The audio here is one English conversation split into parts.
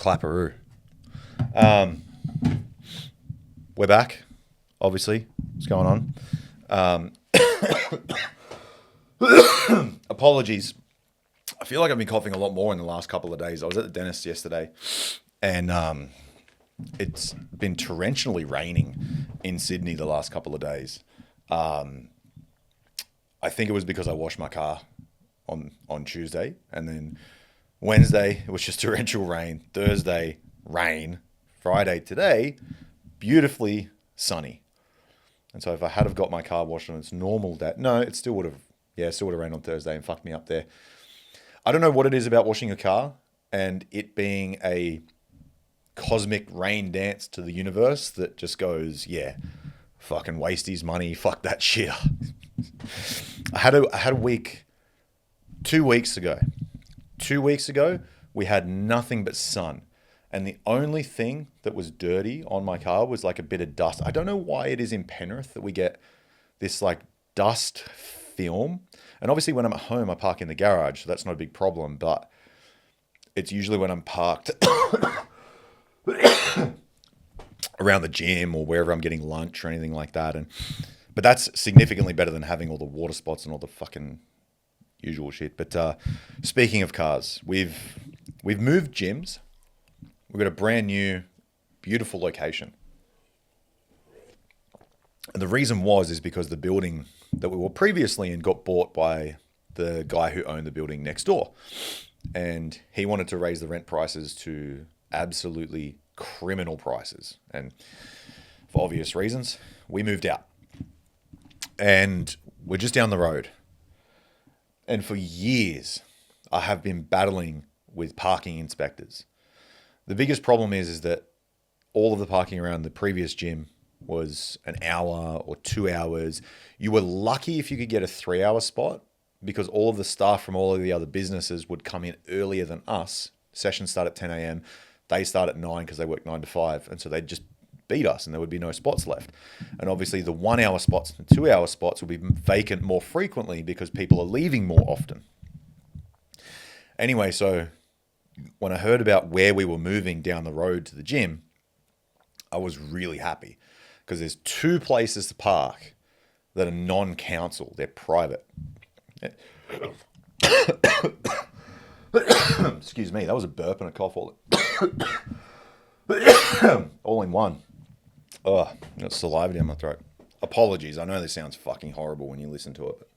Clapperoo. We're back, obviously. What's going on? Apologies. I feel like I've been coughing a lot more in the last couple of days. I was at the dentist yesterday, and it's been torrentially raining in Sydney the last couple of days. I think it was because I washed my car on Tuesday, and then Wednesday it was just torrential rain. Thursday, rain. Friday, today, beautifully sunny. And so if I had have got my car washed on its normal day, no, it still would have rained on Thursday and fucked me up there. I don't know what it is about washing a car and it being a cosmic rain dance to the universe that just goes, yeah, fucking waste his money, fuck that shit. I had a week 2 weeks ago. 2 weeks ago, we had nothing but sun. And the only thing that was dirty on my car was like a bit of dust. I don't know why it is in Penrith that we get this like dust film. And obviously when I'm at home, I park in the garage, so that's not a big problem. But it's usually when I'm parked around the gym or wherever I'm getting lunch or anything like that. But that's significantly better than having all the water spots and all the fucking usual shit. But speaking of cars, we've moved gyms. We've got a brand new, beautiful location. And the reason is because the building that we were previously in got bought by the guy who owned the building next door. And he wanted to raise the rent prices to absolutely criminal prices. And for obvious reasons, we moved out. And we're just down the road. And for years, I have been battling with parking inspectors. The biggest problem is that all of the parking around the previous gym was an hour or 2 hours. You were lucky if you could get a 3-hour spot because all of the staff from all of the other businesses would come in earlier than us. Sessions start at 10 a.m. They start at 9 because they work 9 to 5. And so they'd just beat us and there would be no spots left. And obviously the 1-hour spots and 2-hour spots will be vacant more frequently because people are leaving more often. Anyway, so when I heard about where we were moving down the road to the gym, I was really happy because there's 2 places to park that are non-council. They're private. Excuse me, that was a burp and a cough all in one. Oh, I got saliva down my throat. Apologies, I know this sounds fucking horrible when you listen to it. But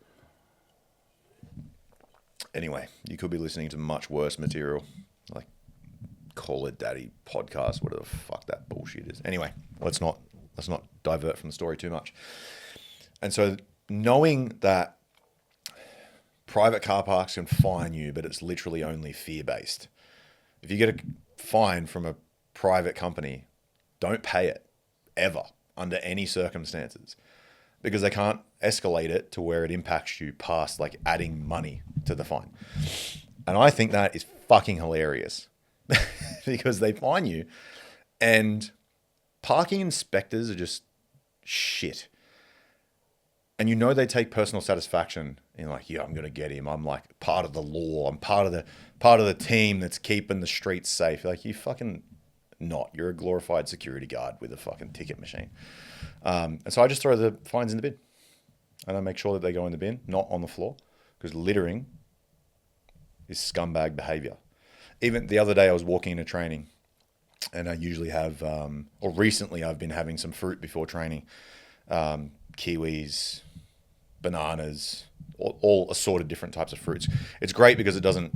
anyway, you could be listening to much worse material, like Call It Daddy podcast, whatever the fuck that bullshit is. Anyway, let's not divert from the story too much. And so knowing that private car parks can fine you, but it's literally only fear-based. If you get a fine from a private company, don't pay it, ever, under any circumstances. Because they can't escalate it to where it impacts you past like adding money to the fine. And I think that is fucking hilarious because they fine you and parking inspectors are just shit. And you know they take personal satisfaction in like, yeah, I'm going to get him. I'm like part of the law. I'm part of the team that's keeping the streets safe. Like you fucking not. You're a glorified security guard with a fucking ticket machine. And so I just throw the fines in the bin. And I make sure that they go in the bin, not on the floor. Because littering is scumbag behavior. Even the other day I was walking into training. And I usually have, or recently I've been having some fruit before training. Kiwis, bananas, all assorted different types of fruits. It's great because it doesn't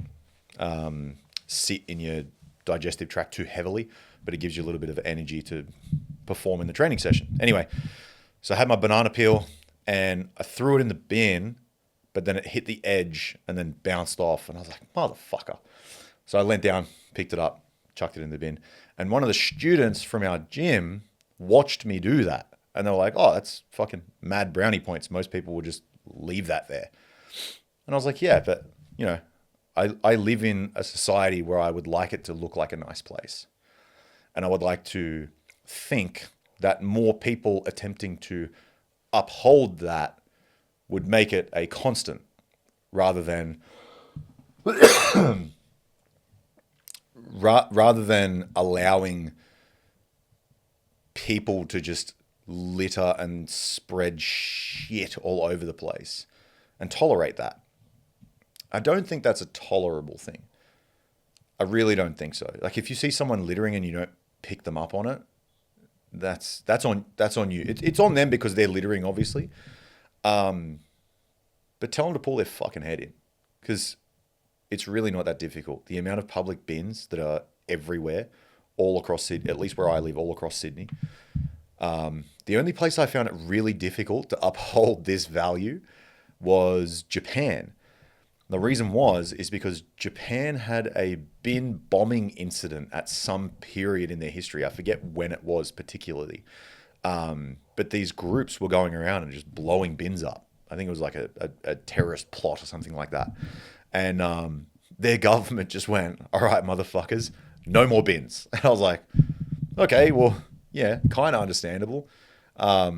sit in your digestive tract too heavily, but it gives you a little bit of energy to perform in the training session. Anyway, so I had my banana peel and I threw it in the bin, but then it hit the edge and then bounced off. And I was like, motherfucker. So I leant down, picked it up, chucked it in the bin. And one of the students from our gym watched me do that. And they were like, oh, that's fucking mad brownie points. Most people would just leave that there. And I was like, yeah, but, you know, I live in a society where I would like it to look like a nice place. And I would like to think that more people attempting to uphold that would make it a constant rather than rather than allowing people to just litter and spread shit all over the place and tolerate that. I don't think that's a tolerable thing. I really don't think so. Like if you see someone littering and you don't pick them up on it, that's on you. It's on them because they're littering, obviously. But tell them to pull their fucking head in, because it's really not that difficult. The amount of public bins that are everywhere, all across Sydney, at least where I live, all across Sydney. The only place I found it really difficult to uphold this value was Japan. The reason is because Japan had a bin bombing incident at some period in their history. I forget when it was particularly. But these groups were going around and just blowing bins up. I think it was like a terrorist plot or something like that. And their government just went, all right, motherfuckers, no more bins. And I was like, okay, well, yeah, kind of understandable. A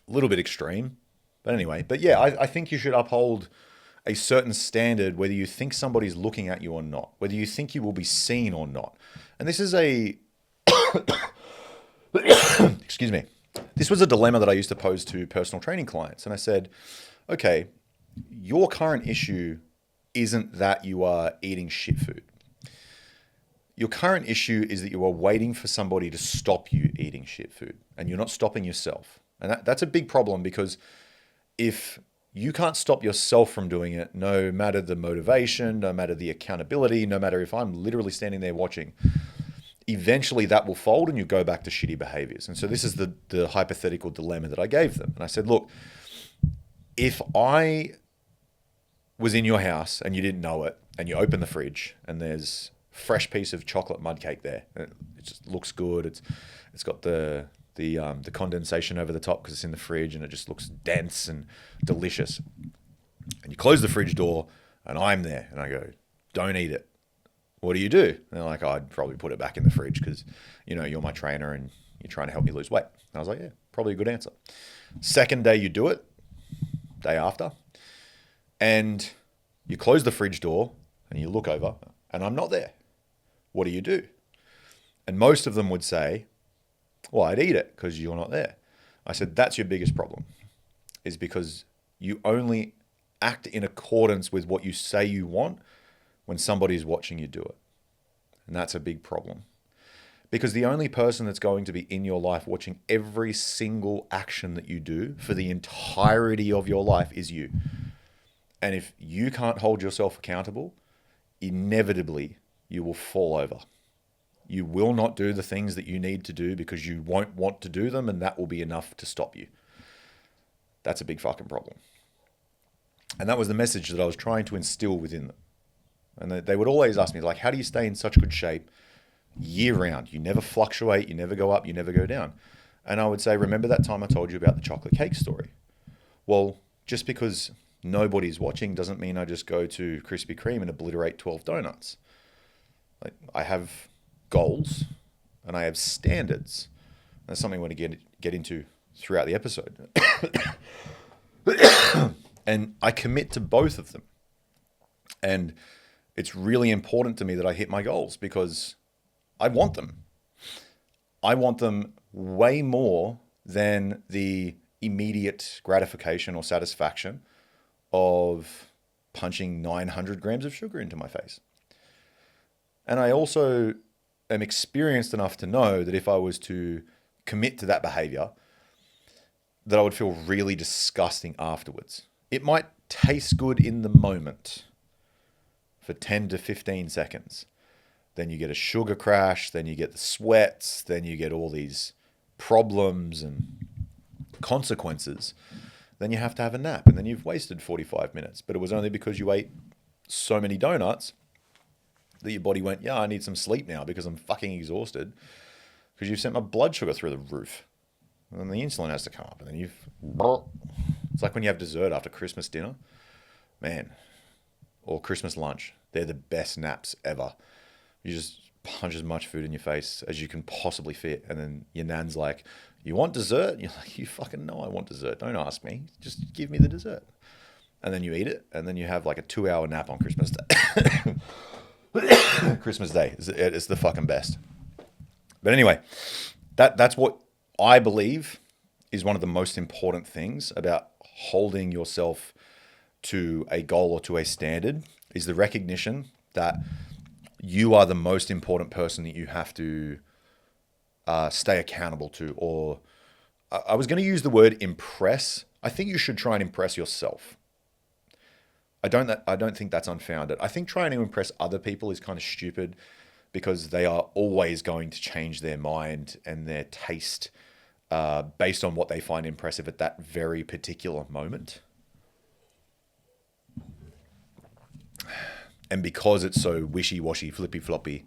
little bit extreme. But anyway, yeah, I think you should uphold a certain standard, whether you think somebody's looking at you or not, whether you think you will be seen or not. And this is excuse me. This was a dilemma that I used to pose to personal training clients. And I said, okay, your current issue isn't that you are eating shit food. Your current issue is that you are waiting for somebody to stop you eating shit food, and you're not stopping yourself. And that's a big problem, because if you can't stop yourself from doing it, no matter the motivation, no matter the accountability, no matter if I'm literally standing there watching, eventually that will fold and you go back to shitty behaviors. And so this is the hypothetical dilemma that I gave them. And I said, look, if I was in your house and you didn't know it, and you open the fridge and there's a fresh piece of chocolate mud cake there, it just looks good. It's got the condensation over the top because it's in the fridge, and it just looks dense and delicious. And you close the fridge door and I'm there and I go, don't eat it. What do you do? And they're like, I'd probably put it back in the fridge because, you're my trainer and you're trying to help me lose weight. And I was like, yeah, probably a good answer. Second day you do it, day after, and you close the fridge door and you look over and I'm not there. What do you do? And most of them would say, well, I'd eat it because you're not there. I said, that's your biggest problem, is because you only act in accordance with what you say you want when somebody's watching you do it. And that's a big problem. Because the only person that's going to be in your life watching every single action that you do for the entirety of your life is you. And if you can't hold yourself accountable, inevitably you will fall over. You will not do the things that you need to do because you won't want to do them, and that will be enough to stop you. That's a big fucking problem. And that was the message that I was trying to instill within them. And they would always ask me, like, how do you stay in such good shape year round? You never fluctuate, you never go up, you never go down. And I would say, remember that time I told you about the chocolate cake story? Well, just because nobody's watching doesn't mean I just go to Krispy Kreme and obliterate 12 donuts. Like, I have goals and I have standards. That's something I want to get into throughout the episode. And I commit to both of them. And it's really important to me that I hit my goals because I want them. I want them way more than the immediate gratification or satisfaction of punching 900 grams of sugar into my face. And I also am experienced enough to know that if I was to commit to that behavior, that I would feel really disgusting afterwards. It might taste good in the moment for 10 to 15 seconds. Then you get a sugar crash, then you get the sweats, then you get all these problems and consequences. Then you have to have a nap, and then you've wasted 45 minutes. But it was only because you ate so many donuts that your body went, yeah, I need some sleep now because I'm fucking exhausted because you've sent my blood sugar through the roof. And then the insulin has to come up, and then it's like when you have dessert after Christmas dinner, man, or Christmas lunch. They're the best naps ever. You just punch as much food in your face as you can possibly fit. And then your nan's like, you want dessert? And you're like, you fucking know I want dessert. Don't ask me. Just give me the dessert. And then you eat it. And then you have like a 2-hour nap on Christmas Day. Christmas Day is the fucking best. But anyway, that's what I believe is one of the most important things about holding yourself to a goal or to a standard, is the recognition that you are the most important person that you have to stay accountable to. Or I was going to use the word impress. I think you should try and impress yourself. I don't think that's unfounded. I think trying to impress other people is kind of stupid, because they are always going to change their mind and their taste based on what they find impressive at that very particular moment. And because it's so wishy-washy, flippy-floppy,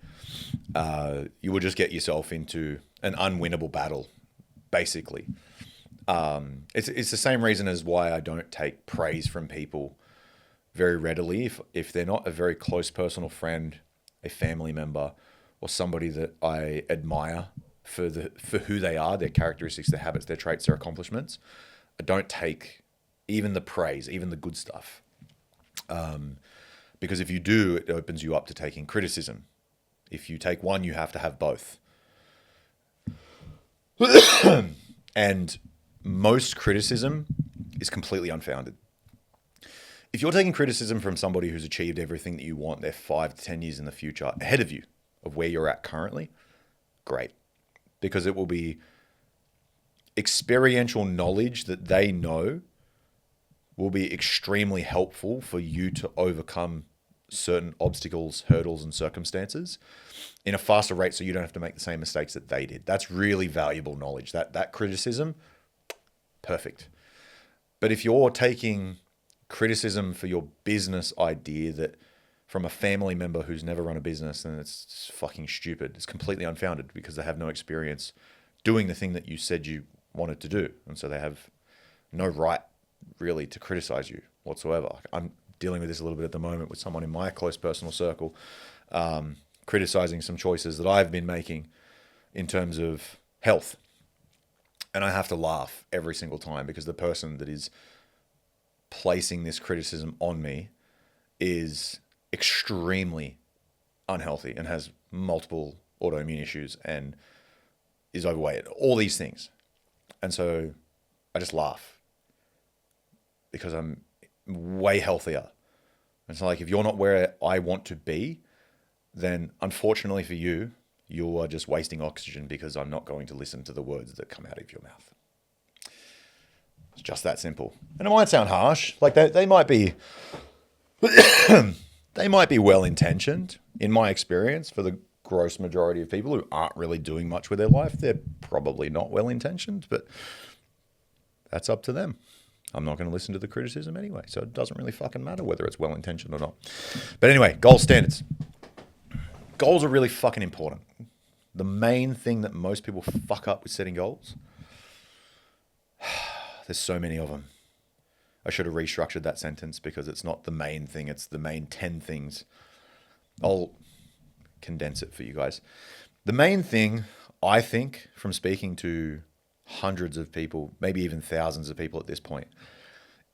you will just get yourself into an unwinnable battle, basically. It's the same reason as why I don't take praise from people very readily. If they're not a very close personal friend, a family member, or somebody that I admire for who they are, their characteristics, their habits, their traits, their accomplishments, I don't take even the praise, even the good stuff. Because if you do, it opens you up to taking criticism. If you take one, you have to have both. And most criticism is completely unfounded. If you're taking criticism from somebody who's achieved everything that you want, they're 5 to 10 years in the future ahead of you of where you're at currently, great. Because it will be experiential knowledge that they know will be extremely helpful for you to overcome certain obstacles, hurdles, and circumstances in a faster rate, so you don't have to make the same mistakes that they did. That's really valuable knowledge. That criticism, perfect. But if you're taking criticism for your business idea that from a family member who's never run a business, then it's fucking stupid. It's completely unfounded, because they have no experience doing the thing that you said you wanted to do. And so they have no right really to criticize you whatsoever. I'm dealing with this a little bit at the moment with someone in my close personal circle, criticizing some choices that I've been making in terms of health. And I have to laugh every single time, because the person that is placing this criticism on me is extremely unhealthy and has multiple autoimmune issues and is overweight, all these things. And so I just laugh, because I'm way healthier. And it's like, if you're not where I want to be, then unfortunately for you, you are just wasting oxygen, because I'm not going to listen to the words that come out of your mouth. It's just that simple. And it might sound harsh. Like they might be, they might be well-intentioned, in my experience, for the gross majority of people who aren't really doing much with their life. They're probably not well-intentioned, but that's up to them. I'm not going to listen to the criticism anyway, so it doesn't really fucking matter whether it's well-intentioned or not. But anyway, goal standards. Goals are really fucking important. The main thing that most people fuck up with setting goals, there's so many of them. I should have restructured that sentence, because it's not the main thing, it's the main 10 things. I'll condense it for you guys. The main thing, I think, from speaking to hundreds of people, maybe even thousands of people at this point,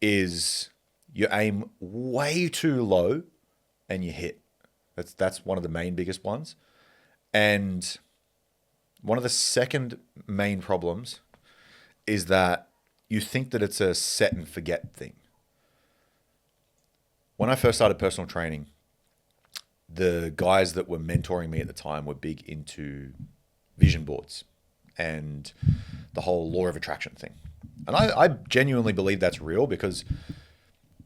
is you aim way too low and you hit. That's one of the main biggest ones. And one of the second main problems is that you think that it's a set and forget thing. When I first started personal training, the guys that were mentoring me at the time were big into vision boards and the whole law of attraction thing. And I genuinely believe that's real, because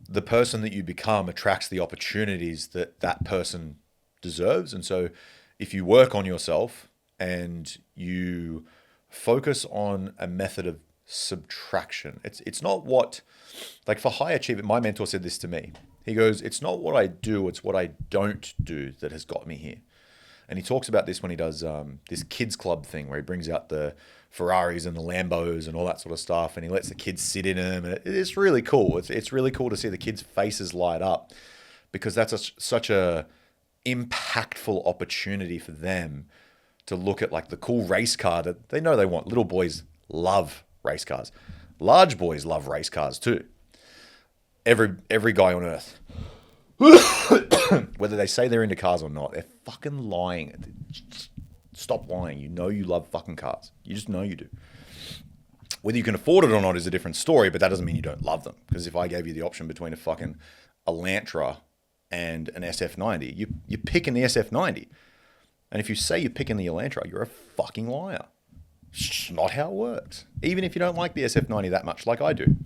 the person that you become attracts the opportunities that that person deserves. And so if you work on yourself and you focus on a method of subtraction, it's not what, like for high achievement, my mentor said this to me. He goes, it's not what I do, it's what I don't do that has got me here. And he talks about this when he does this kids club thing where he brings out the Ferraris and the Lambos and all that sort of stuff, and he lets the kids sit in them. And it's really cool. It's really cool to see the kids' faces light up, because that's such a impactful opportunity for them to look at like the cool race car that they know they want. Little boys love race cars. Large boys love race cars too. Every guy on earth. Whether they say they're into cars or not, they're fucking lying. Stop lying. You know you love fucking cars. You just know you do. Whether you can afford it or not is a different story, but that doesn't mean you don't love them. Because if I gave you the option between a fucking Elantra and an SF90, you're picking the SF90. And if you say you're picking the Elantra, you're a fucking liar. It's not how it works. Even if you don't like the SF90 that much, like I do.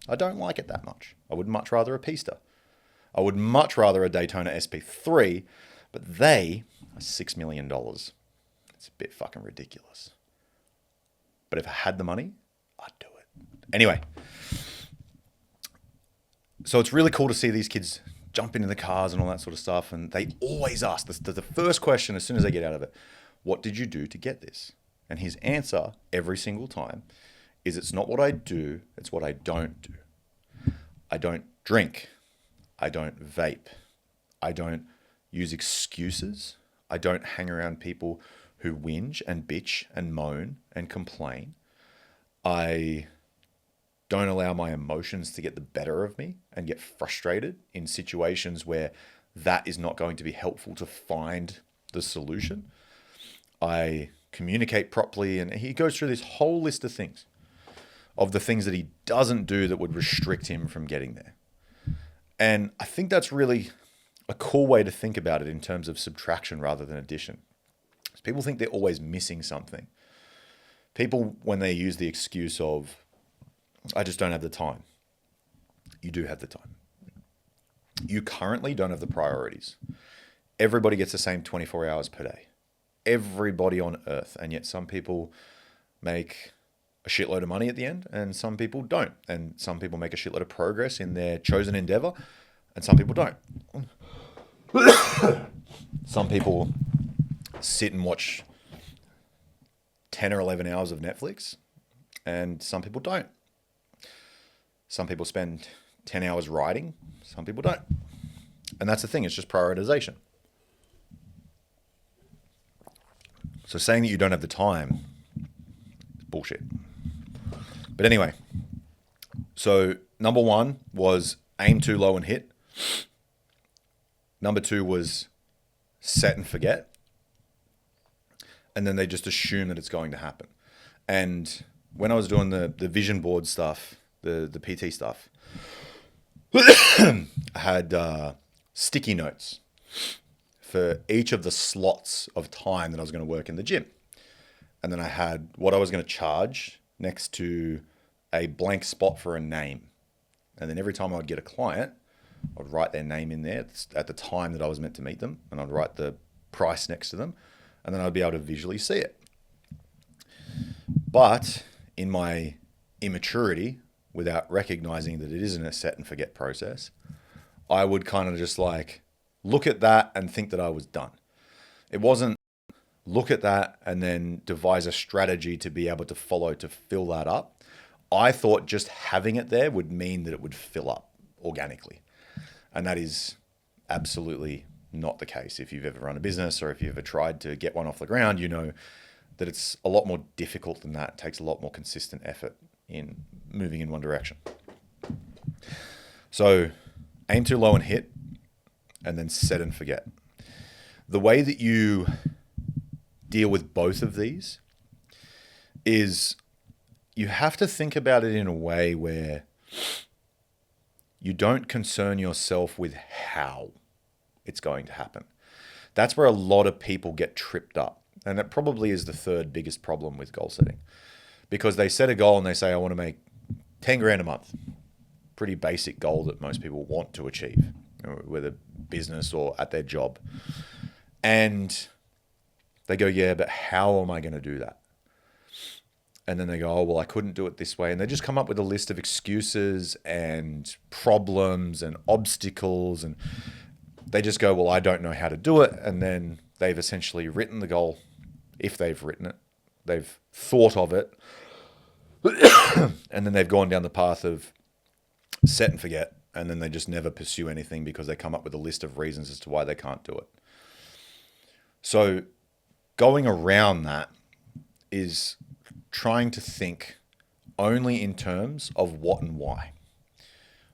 I don't like it that much. I would much rather a Pista. I would much rather a Daytona SP3, but they are $6 million. It's a bit fucking ridiculous. But if I had the money, I'd do it. Anyway, so it's really cool to see these kids jump into the cars and all that sort of stuff. And they always ask, the first question as soon as they get out of it, what did you do to get this? And his answer every single time is, it's not what I do, it's what I don't do. I don't drink. I don't vape. I don't use excuses. I don't hang around people who whinge and bitch and moan and complain. I don't allow my emotions to get the better of me and get frustrated in situations where that is not going to be helpful to find the solution. I communicate properly, and he goes through this whole list of things, of the things that he doesn't do that would restrict him from getting there. And I think that's really a cool way to think about it in terms of subtraction rather than addition. People think they're always missing something. People, when they use the excuse of, I just don't have the time. You do have the time. You currently don't have the priorities. Everybody gets the same 24 hours per day. Everybody on earth. And yet some people make a shitload of money at the end and some people don't. And some people make a shitload of progress in their chosen endeavor and some people don't. Some people sit and watch 10 or 11 hours of Netflix and some people don't. Some people spend 10 hours writing, some people don't. And that's the thing, it's just prioritization. So saying that you don't have the time is bullshit. But anyway, so number one was aim too low and hit. Number two was set and forget. And then they just assume that it's going to happen. And when I was doing the vision board stuff, the PT stuff, I had sticky notes for each of the slots of time that I was going to work in the gym. And then I had what I was going to charge next to a blank spot for a name. And then every time I would get a client, I'd write their name in there at the time that I was meant to meet them. And I'd write the price next to them. And then I'd be able to visually see it. But in my immaturity, without recognizing that it isn't a set and forget process, I would kind of just like look at that and think that I was done. It wasn't look at that and then devise a strategy to be able to follow to fill that up. I thought just having it there would mean that it would fill up organically. And that is absolutely not the case. If you've ever run a business or if you've ever tried to get one off the ground, you know that it's a lot more difficult than that. It takes a lot more consistent effort in moving in one direction. So aim too low and hit, and then set and forget. The way that you deal with both of these is you have to think about it in a way where you don't concern yourself with how it's going to happen. That's where a lot of people get tripped up. And that probably is the third biggest problem with goal setting. Because they set a goal and they say, I want to make 10 grand a month. Pretty basic goal that most people want to achieve, whether business or at their job. And they go, yeah, but how am I going to do that? And then they go, oh, well, I couldn't do it this way. And they just come up with a list of excuses and problems and obstacles. And they just go, well, I don't know how to do it. And then they've essentially written the goal, if they've written it. They've thought of it. And then they've gone down the path of set and forget. And then they just never pursue anything because they come up with a list of reasons as to why they can't do it. So going around that is trying to think only in terms of what and why.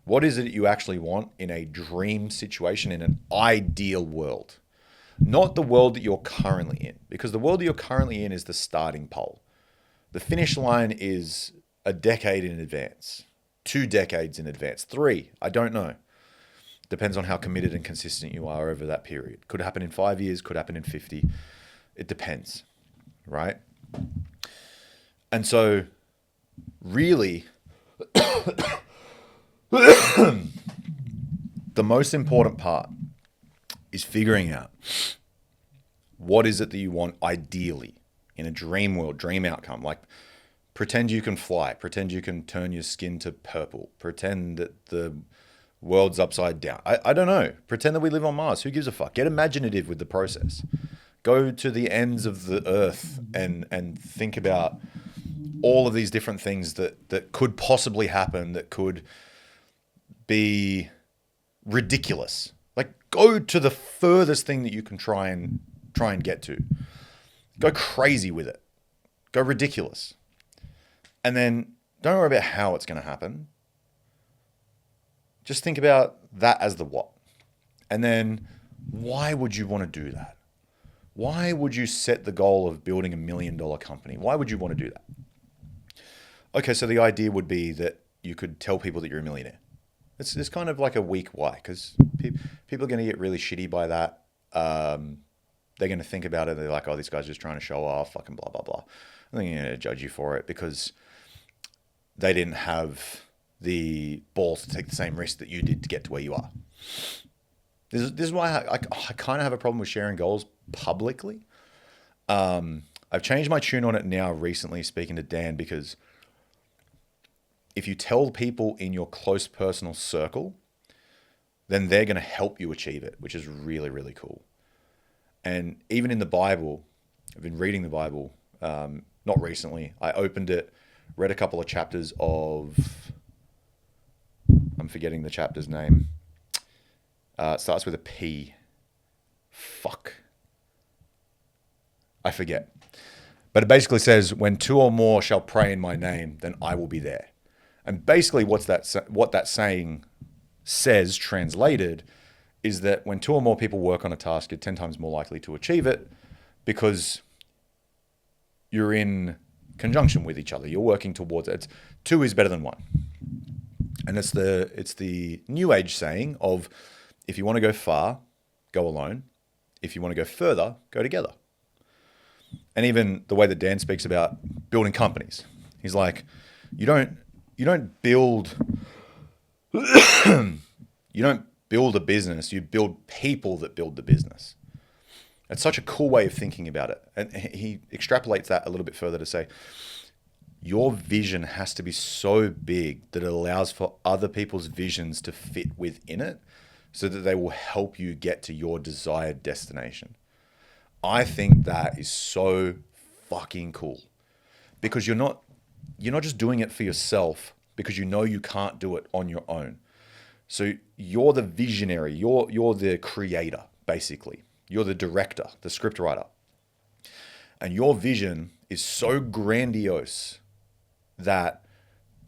What is it you actually want in a dream situation, in an ideal world? Not the world that you're currently in, because the world that you're currently in is the starting pole. The finish line is a decade in advance, 2 decades in advance, 3, I don't know. Depends on how committed and consistent you are over that period. Could happen in 5 years, could happen in 50. It depends, right? And so, really, the most important part is figuring out what is it that you want ideally in a dream world, dream outcome. Like, pretend you can fly, pretend you can turn your skin to purple, pretend that the world's upside down. I don't know. Pretend that we live on Mars. Who gives a fuck? Get imaginative with the process. Go to the ends of the earth and think about all of these different things that could possibly happen, that could be ridiculous. Like, go to the furthest thing that you can try and get to. Go crazy with it. Go ridiculous. And then don't worry about how it's going to happen. Just think about that as the what. And then why would you want to do that? Why would you set the goal of building $1 million company? Why would you want to do that? Okay, so the idea would be that you could tell people that you're a millionaire. It's kind of like a weak why, because people are going to get really shitty by that. They're going to think about it. They're like, oh, this guy's just trying to show off, fucking blah, blah, blah. And they're going to judge you for it because they didn't have the balls to take the same risk that you did to get to where you are. This is why I kind of have a problem with sharing goals publicly. I've changed my tune on it now recently, speaking to Dan, because if you tell people in your close personal circle, then they're going to help you achieve it, which is really, really cool. And even in the Bible, I've been reading the Bible, not recently. I opened it, read a couple of chapters of, I'm forgetting the chapter's name. It starts with a P. Fuck. I forget. But it basically says, when 2 or more shall pray in my name, then I will be there. And basically what that saying says, translated, is that when 2 or more people work on a task, you're 10 times more likely to achieve it because you're in conjunction with each other. You're working towards it. 2 is better than 1. And it's the new age saying of, if you want to go far, go alone. If you want to go further, go together. And even the way that Dan speaks about building companies, he's like, you don't build a business, you build people that build the business. It's such a cool way of thinking about it. And he extrapolates that a little bit further to say, your vision has to be so big that it allows for other people's visions to fit within it so that they will help you get to your desired destination. I think that is so fucking cool, because you're not just doing it for yourself because you know you can't do it on your own. So you're the visionary, you're the creator, basically. You're the director, the script writer. And your vision is so grandiose that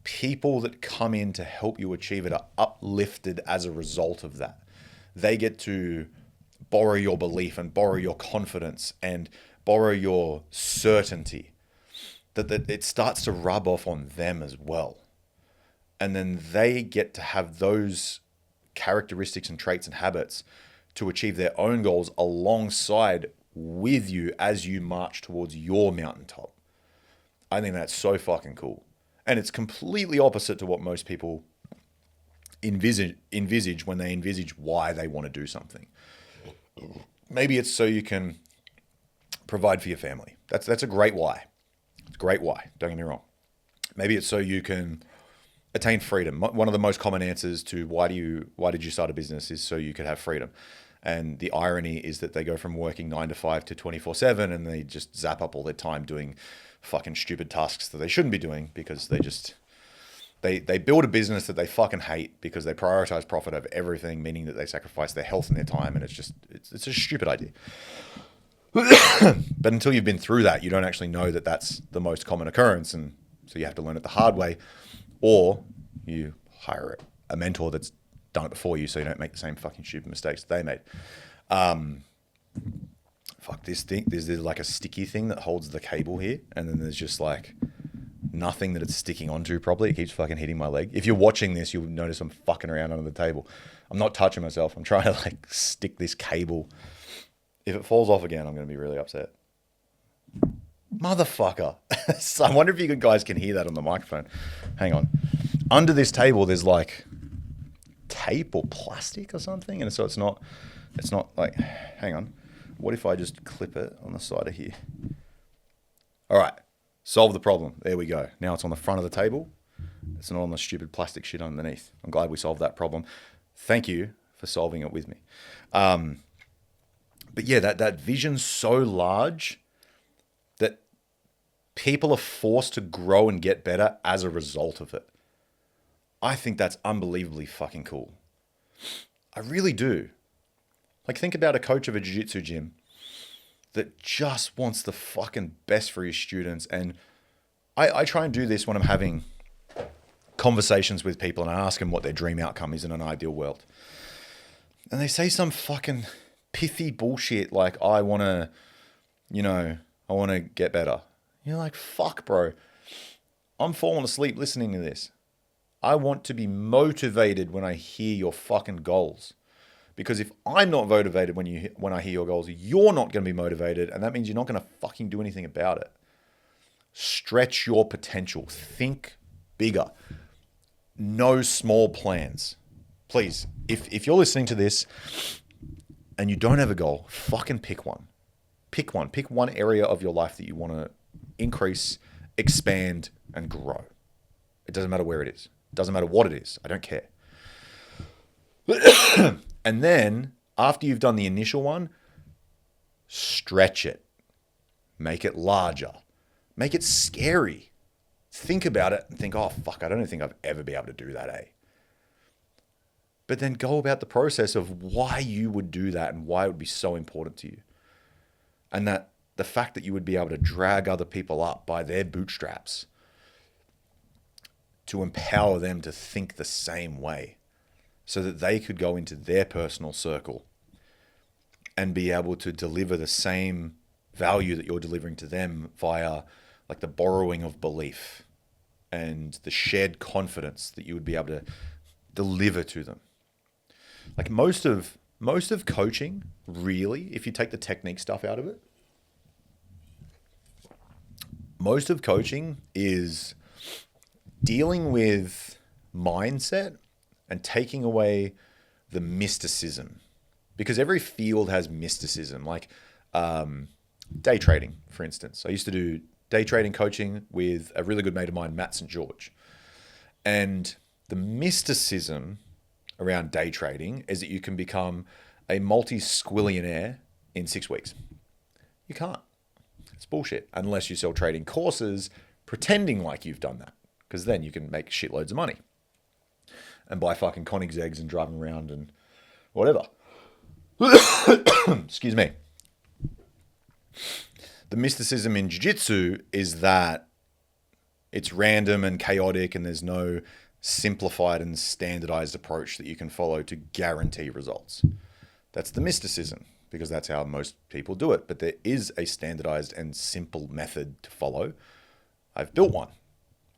people that come in to help you achieve it are uplifted as a result of that. They get to borrow your belief and borrow your confidence and borrow your certainty, that it starts to rub off on them as well. And then they get to have those characteristics and traits and habits to achieve their own goals alongside with you as you march towards your mountaintop. I think that's so fucking cool. And it's completely opposite to what most people envisage when they envisage why they want to do something. Maybe it's so you can provide for your family. That's a great why. It's a great why. Don't get me wrong. Maybe it's so you can attain freedom. One of the most common answers to why did you start a business is so you could have freedom. And the irony is that they go from working 9 to 5 to 24/7, and they just zap up all their time doing fucking stupid tasks that they shouldn't be doing because they build a business that they fucking hate because they prioritize profit over everything, meaning that they sacrifice their health and their time, and it's a stupid idea. But until you've been through that, you don't actually know that that's the most common occurrence, and so you have to learn it the hard way, or you hire a mentor that's done it before you, so you don't make the same fucking stupid mistakes that they made. Fuck this thing. There's like a sticky thing that holds the cable here, and then there's just like nothing that it's sticking onto properly. It keeps fucking hitting my leg. If you're watching this, you'll notice I'm fucking around under the table. I'm not touching myself. I'm trying to like stick this cable. If it falls off again, I'm going to be really upset. Motherfucker. So I wonder if you guys can hear that on the microphone. Hang on. Under this table, there's like tape or plastic or something. And so it's not like, hang on. What if I just clip it on the side of here? All right. Solve the problem. There we go. Now it's on the front of the table. It's not on the stupid plastic shit underneath. I'm glad we solved that problem. Thank you for solving it with me. But yeah, that vision's so large that people are forced to grow and get better as a result of it. I think that's unbelievably fucking cool. I really do. Like, think about a coach of a jiu-jitsu gym that just wants the fucking best for his students. And I try and do this when I'm having conversations with people and I ask them what their dream outcome is in an ideal world. And they say some fucking pithy bullshit like, I want to get better. You're like, fuck, bro. I'm falling asleep listening to this. I want to be motivated when I hear your fucking goals. Because if I'm not motivated when I hear your goals, you're not going to be motivated, and that means you're not going to fucking do anything about it. Stretch your potential. Think bigger. No small plans. Please, if you're listening to this and you don't have a goal, fucking pick one. Pick one. Pick one area of your life that you want to increase, expand, and grow. It doesn't matter where it is. It doesn't matter what it is. I don't care. And then, after you've done the initial one, stretch it. Make it larger. Make it scary. Think about it and think, oh, fuck, I don't think I'll ever be able to do that, eh? But then go about the process of why you would do that and why it would be so important to you. And that the fact that you would be able to drag other people up by their bootstraps to empower them to think the same way, so that they could go into their personal circle and be able to deliver the same value that you're delivering to them via like the borrowing of belief and the shared confidence that you would be able to deliver to them. Like most of coaching, really, if you take the technique stuff out of it, most of coaching is dealing with mindset and taking away the mysticism, because every field has mysticism. Like day trading, for instance. I used to do day trading coaching with a really good mate of mine, Matt St. George. And the mysticism around day trading is that you can become a multi-squillionaire in 6 weeks. You can't. It's bullshit. Unless you sell trading courses pretending like you've done that, because then you can make shitloads of money and buy fucking Koenig's eggs and drive them around and whatever. Excuse me. The mysticism in jiu-jitsu is that it's random and chaotic and there's no simplified and standardized approach that you can follow to guarantee results. That's the mysticism, because that's how most people do it. But there is a standardized and simple method to follow. I've built one.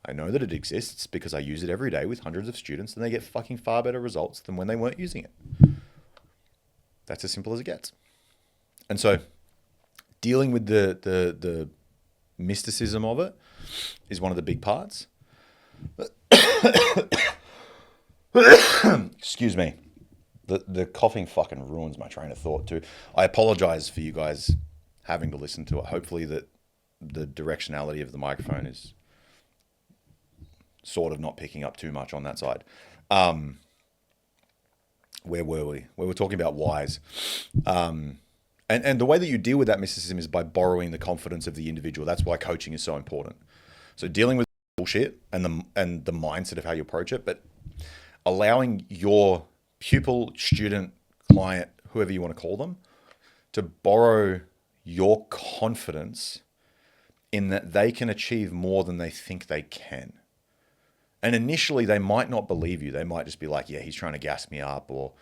I know that it exists because I use it every day with hundreds of students, and they get fucking far better results than when they weren't using it. That's as simple as it gets. And so dealing with the mysticism of it is one of the big parts. Excuse me. The coughing fucking ruins my train of thought too. I apologize for you guys having to listen to it. Hopefully that the directionality of the microphone is sort of not picking up too much on that side. Where were we? We were talking about whys. And the way that you deal with that mysticism is by borrowing the confidence of the individual. That's why coaching is so important. So dealing with bullshit and the mindset of how you approach it, but allowing your pupil, student, client, whoever you want to call them, to borrow your confidence in that they can achieve more than they think they can. And initially they might not believe you. They might just be like, yeah, he's trying to gas me up, or,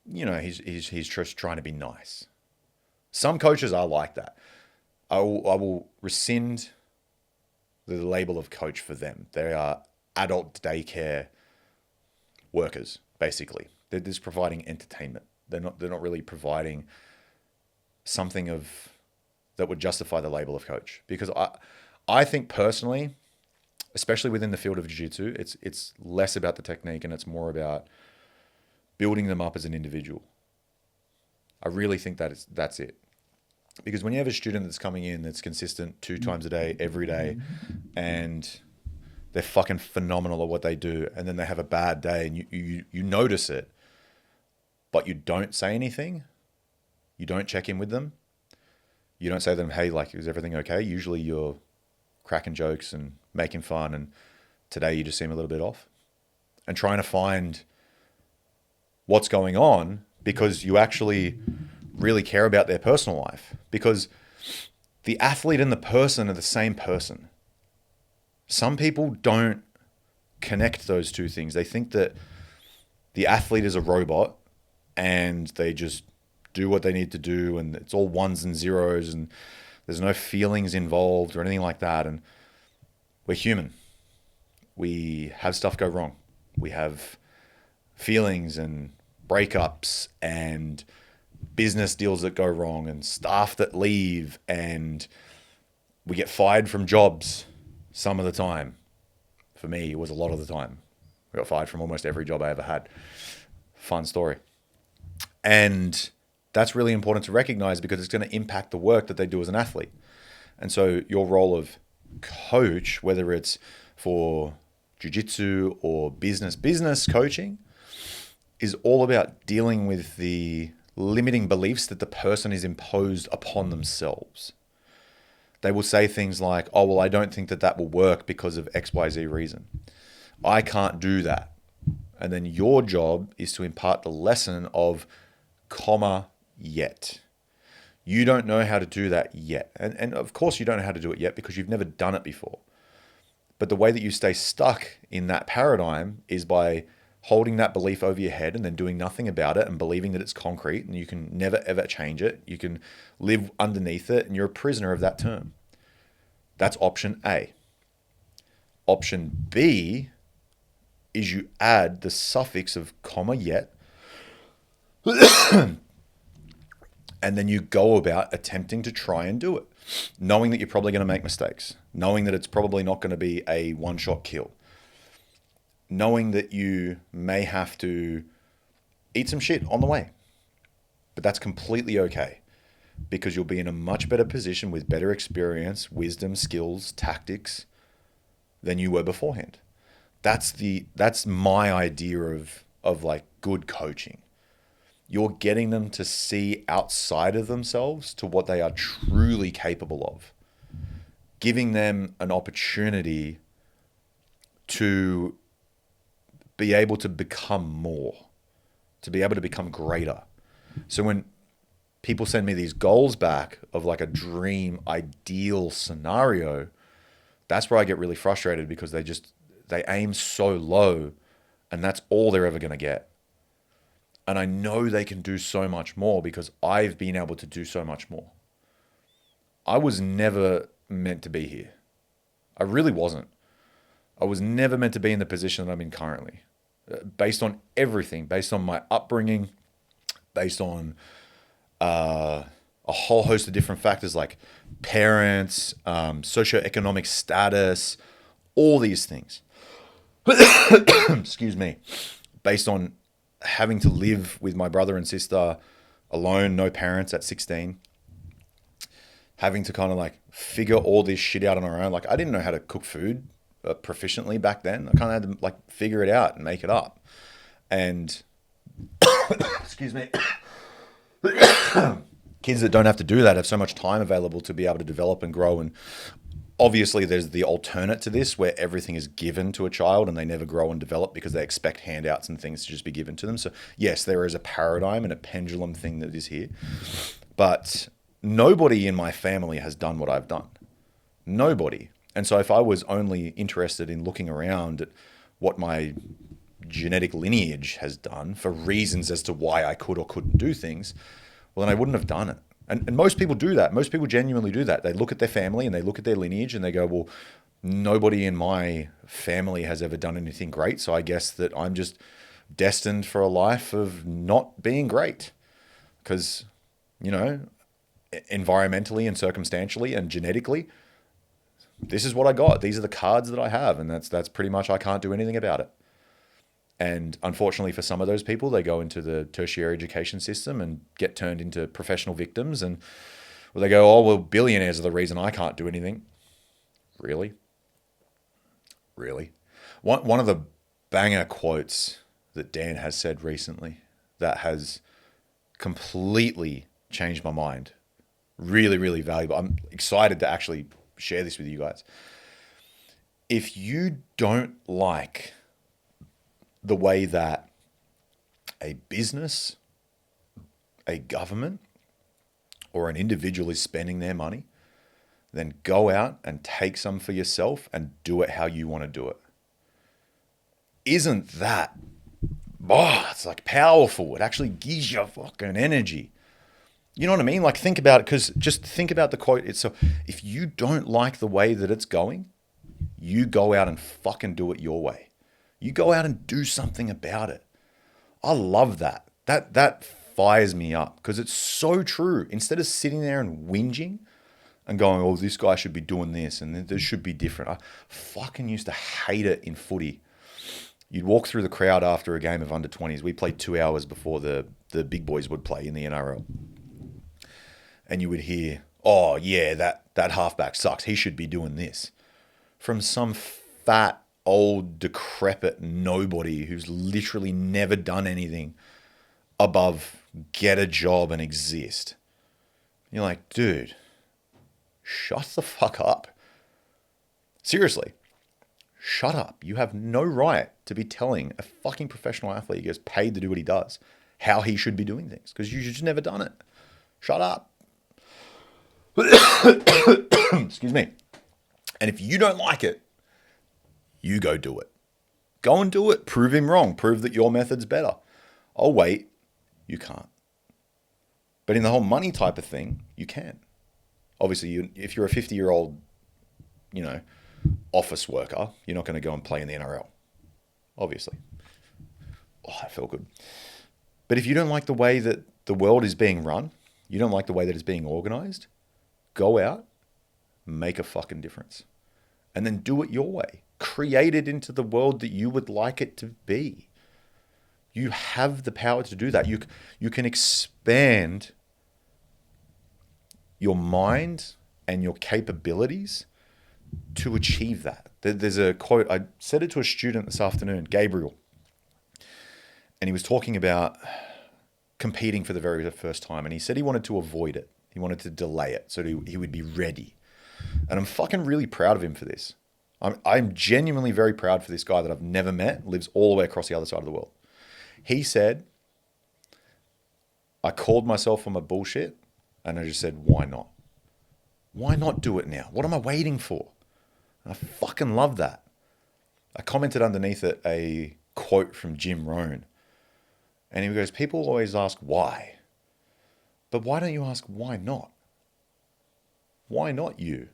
he's just trying to be nice. Some coaches are like that. I will rescind the label of coach for them. They are adult daycare workers, basically. They're just providing entertainment. They're not really providing something that would justify the label of coach. Because I think personally, especially within the field of jiu-jitsu, it's less about the technique and it's more about building them up as an individual. I really think that's it. Because when you have a student that's coming in that's consistent 2 times a day, every day, and they're fucking phenomenal at what they do, and then they have a bad day and you notice it, but you don't say anything, you don't check in with them, you don't say to them, hey, like, is everything okay? Usually you're cracking jokes and making fun, and today you just seem a little bit off. And trying to find what's going on because you actually really care about their personal life. Because the athlete and the person are the same person. Some people don't connect those two things. They think that the athlete is a robot and they just do what they need to do and it's all ones and zeros and there's no feelings involved or anything like that. And we're human. We have stuff go wrong. We have feelings and breakups and business deals that go wrong and staff that leave, and we get fired from jobs some of the time. For me, it was a lot of the time. I got fired from almost every job I ever had. Fun story. And that's really important to recognize because it's going to impact the work that they do as an athlete. And so your role of coach, whether it's for jiu-jitsu or business coaching, is all about dealing with the limiting beliefs that the person is imposed upon themselves. They will say things like, oh, well, I don't think that will work because of XYZ reason. I can't do that. And then your job is to impart the lesson of, yet. You don't know how to do that yet. And of course you don't know how to do it yet because you've never done it before. But the way that you stay stuck in that paradigm is by holding that belief over your head and then doing nothing about it and believing that it's concrete and you can never, ever change it. You can live underneath it and you're a prisoner of that term. That's option A. Option B is you add the suffix of yet and then you go about attempting to try and do it, knowing that you're probably going to make mistakes, knowing that it's probably not going to be a one-shot kill, knowing that you may have to eat some shit on the way. But that's completely okay because you'll be in a much better position with better experience, wisdom, skills, tactics than you were beforehand. That's my idea of like good coaching. You're getting them to see outside of themselves to what they are truly capable of, giving them an opportunity to be able to become more, to be able to become greater. So when people send me these goals back of like a dream, ideal scenario, that's where I get really frustrated because they aim so low and that's all they're ever going to get. And I know they can do so much more because I've been able to do so much more. I was never meant to be here. I really wasn't. I was never meant to be in the position that I'm in currently. Based on everything, based on my upbringing, based on a whole host of different factors like parents, socioeconomic status, all these things. Excuse me. Based on having to live with my brother and sister alone, no parents at 16, having to kind of like figure all this shit out on our own. Like I didn't know how to cook food proficiently back then. I kind of had to like figure it out and make it up. And excuse me, kids that don't have to do that have so much time available to be able to develop and grow. And obviously there's the alternate to this where everything is given to a child and they never grow and develop because they expect handouts and things to just be given to them. So yes, there is a paradigm and a pendulum thing that is here, but nobody in my family has done what I've done. Nobody. And so if I was only interested in looking around at what my genetic lineage has done for reasons as to why I could or couldn't do things, well, then I wouldn't have done it. And most people do that. Most people genuinely do that. They look at their family and they look at their lineage and they go, well, nobody in my family has ever done anything great, so I guess that I'm just destined for a life of not being great. Because, environmentally and circumstantially and genetically, this is what I got. These are the cards that I have, and that's pretty much, I can't do anything about it. And unfortunately for some of those people, they go into the tertiary education system and get turned into professional victims. And they go, oh, well, billionaires are the reason I can't do anything. Really? One of the banger quotes that Dan has said recently that has completely changed my mind. Really, really valuable. I'm excited to actually share this with you guys. If you don't like the way that a business, a government, or an individual is spending their money, then go out and take some for yourself and do it how you want to do it. Isn't that, it's like powerful. It actually gives you fucking energy. You know what I mean? Like, think about it, because just think about the quote. It's so, if you don't like the way that it's going, you go out and fucking do it your way. You go out and do something about it. I love that. That fires me up because it's so true. Instead of sitting there and whinging and going, oh, this guy should be doing this and this should be different. I fucking used to hate it in footy. You'd walk through the crowd after a game of under 20s. We played 2 hours before the big boys would play in the NRL. And you would hear, oh, yeah, that halfback sucks. He should be doing this. From some fat, old, decrepit nobody who's literally never done anything above get a job and exist. You're like, dude, shut the fuck up. Seriously, shut up. You have no right to be telling a fucking professional athlete who gets paid to do what he does how he should be doing things, because you've just never done it. Shut up. Excuse me. And if you don't like it, you go do it. Go and do it. Prove him wrong. Prove that your method's better. Oh, wait, you can't. But in the whole money type of thing, you can. Obviously, if you're a 50-year-old, office worker, you're not going to go and play in the NRL. Obviously. Oh, that felt good. But if you don't like the way that the world is being run, you don't like the way that it's being organized, go out, make a fucking difference. And then do it your way. Create it into the world that you would like it to be. You have the power to do that. You can expand your mind and your capabilities to achieve that. There's a quote, I said it to a student this afternoon, Gabriel, and he was talking about competing for the very first time, and he said he wanted to avoid it. He wanted to delay it so he would be ready. And I'm fucking really proud of him for this. I'm genuinely very proud for this guy that I've never met, lives all the way across the other side of the world. He said, I called myself on my bullshit, and I just said, why not? Why not do it now? What am I waiting for? I fucking love that. I commented underneath it a quote from Jim Rohn. And he goes, people always ask why. But why don't you ask why not? Why not you?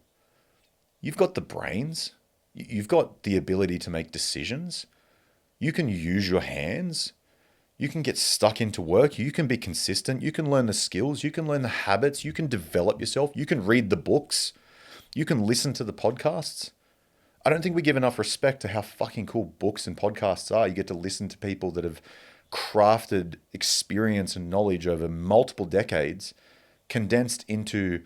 You've got the brains. You've got the ability to make decisions. You can use your hands. You can get stuck into work. You can be consistent. You can learn the skills. You can learn the habits. You can develop yourself. You can read the books. You can listen to the podcasts. I don't think we give enough respect to how fucking cool books and podcasts are. You get to listen to people that have crafted experience and knowledge over multiple decades, condensed into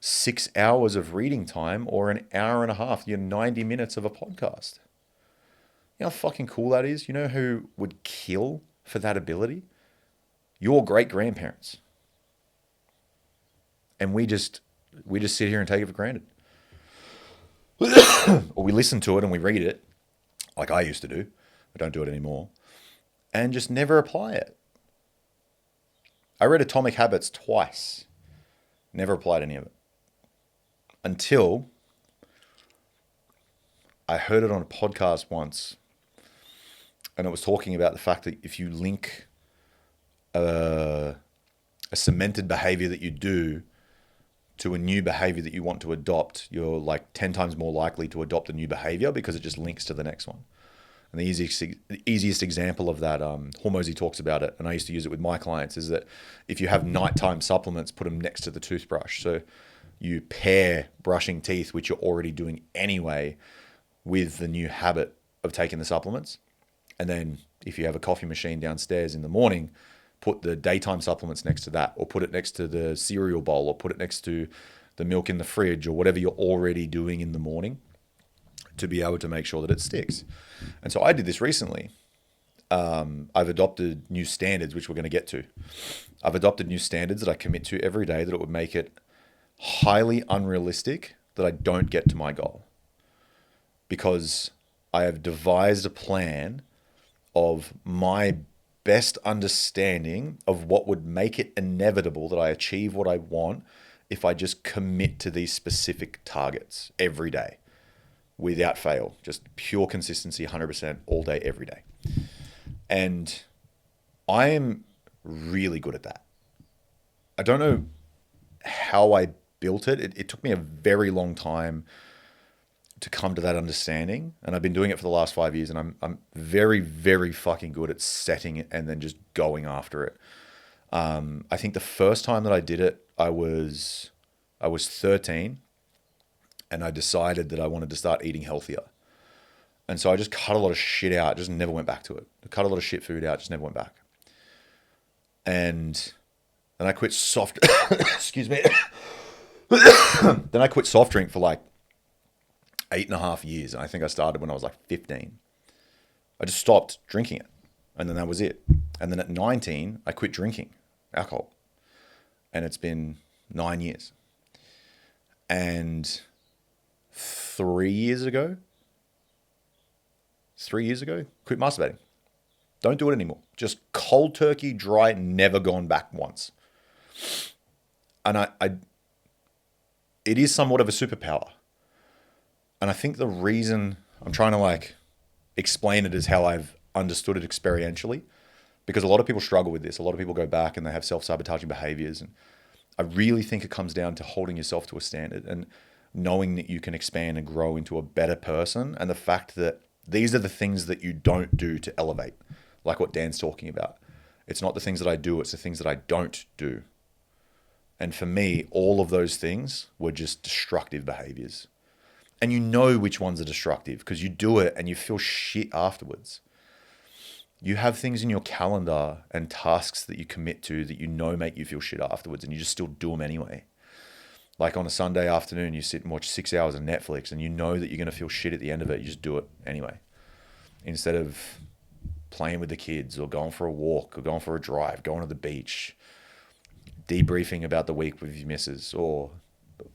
6 hours of reading time or an hour and a half, 90 minutes of a podcast. You know how fucking cool that is? You know who would kill for that ability? Your great-grandparents. And we just sit here and take it for granted. Or we listen to it and we read it, like I used to do. I don't do it anymore. And just never apply it. I read Atomic Habits twice. Never applied any of it. Until I heard it on a podcast once And it was talking about the fact that if you link a cemented behavior that you do to a new behavior that you want to adopt, you're like 10 times more likely to adopt a new behavior because it just links to the next one. And the easiest example of that, Hormozy talks about it, and I used to use it with my clients, is that if you have nighttime supplements, put them next to the toothbrush. So you pair brushing teeth, which you're already doing anyway, with the new habit of taking the supplements. And then if you have a coffee machine downstairs in the morning, put the daytime supplements next to that, or put it next to the cereal bowl, or put it next to the milk in the fridge, or whatever you're already doing in the morning, to be able to make sure that it sticks. And so I did this recently. I've adopted new standards, which we're going to get to. I've adopted new standards that I commit to every day, that it would make it highly unrealistic that I don't get to my goal. Because I have devised a plan of my best understanding of what would make it inevitable that I achieve what I want if I just commit to these specific targets every day without fail. Just pure consistency, 100% all day, every day. And I am really good at that. I don't know how I built it. It took me a very long time to come to that understanding, and I've been doing it for the last 5 years, and I'm very, very fucking good at setting it and then just going after it. I think the first time that I did it, I was 13, and I decided that I wanted to start eating healthier. And so I just cut a lot of shit out, just never went back to it. I cut a lot of shit food out, just never went back. And then I quit excuse me. Then I quit soft drink for like 8.5 years. And I think I started when I was like 15. I just stopped drinking it. And then that was it. And then at 19, I quit drinking alcohol. And it's been 9 years. And 3 years ago, quit masturbating. Don't do it anymore. Just cold turkey, dry, never gone back once. And it is somewhat of a superpower. And I think the reason I'm trying to like explain it is how I've understood it experientially, because a lot of people struggle with this. A lot of people go back and they have self-sabotaging behaviors. And I really think it comes down to holding yourself to a standard and knowing that you can expand and grow into a better person. And the fact that these are the things that you don't do to elevate, like what Dan's talking about. It's not the things that I do, it's the things that I don't do. And for me, all of those things were just destructive behaviors. And you know which ones are destructive because you do it and you feel shit afterwards. You have things in your calendar and tasks that you commit to that you know make you feel shit afterwards, and you just still do them anyway. Like on a Sunday afternoon, you sit and watch 6 hours of Netflix and you know that you're going to feel shit at the end of it. You just do it anyway. Instead of playing with the kids or going for a walk or going for a drive, going to the beach, debriefing about the week with your missus, or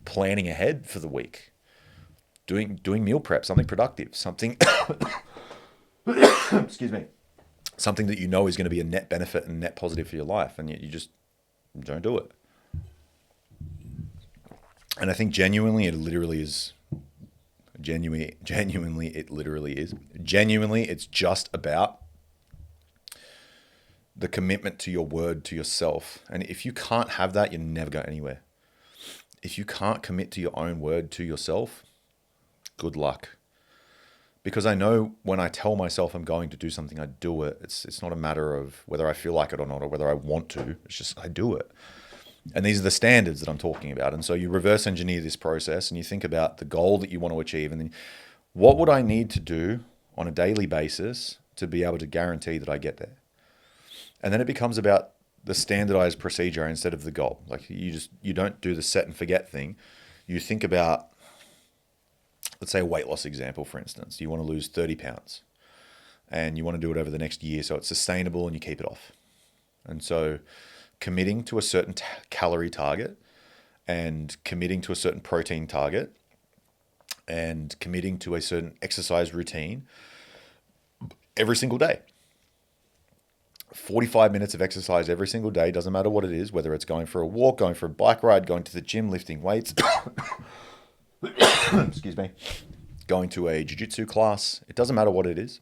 planning ahead for the week, doing meal prep, something productive, something, excuse me, something that you know is going to be a net benefit and net positive for your life, and yet you just don't do it. And I think genuinely it literally is. Genuinely, it literally is. Genuinely, it's just about the commitment to your word to yourself. And if you can't have that, you never go anywhere. If you can't commit to your own word to yourself, good luck. Because I know when I tell myself I'm going to do something, I do it. It's not a matter of whether I feel like it or not, or whether I want to. It's just I do it. And these are the standards that I'm talking about. And so you reverse engineer this process and you think about the goal that you want to achieve. And then what would I need to do on a daily basis to be able to guarantee that I get there? And then it becomes about the standardized procedure instead of the goal. Like you don't do the set and forget thing. You think about, let's say a weight loss example, for instance. You want to lose 30 pounds and you want to do it over the next year so it's sustainable and you keep it off. And so committing to a certain calorie target and committing to a certain protein target and committing to a certain exercise routine every single day. 45 minutes of exercise every single day, doesn't matter what it is, whether it's going for a walk, going for a bike ride, going to the gym, lifting weights, excuse me, going to a jiu-jitsu class. It doesn't matter what it is.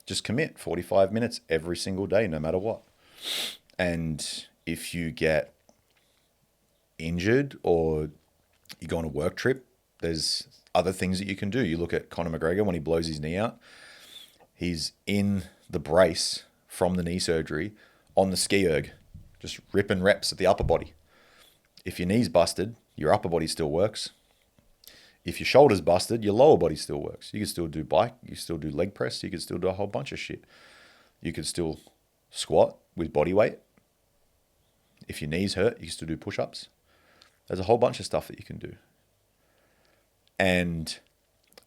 Just commit 45 minutes every single day, no matter what. And if you get injured or you go on a work trip, there's other things that you can do. You look at Conor McGregor when he blows his knee out, he's in the brace from the knee surgery on the ski erg, just ripping reps at the upper body. If your knee's busted, your upper body still works. If your shoulder's busted, your lower body still works. You can still do bike, you can still do leg press, you can still do a whole bunch of shit. You can still squat with body weight. If your knees hurt, you can still do push-ups. There's a whole bunch of stuff that you can do. And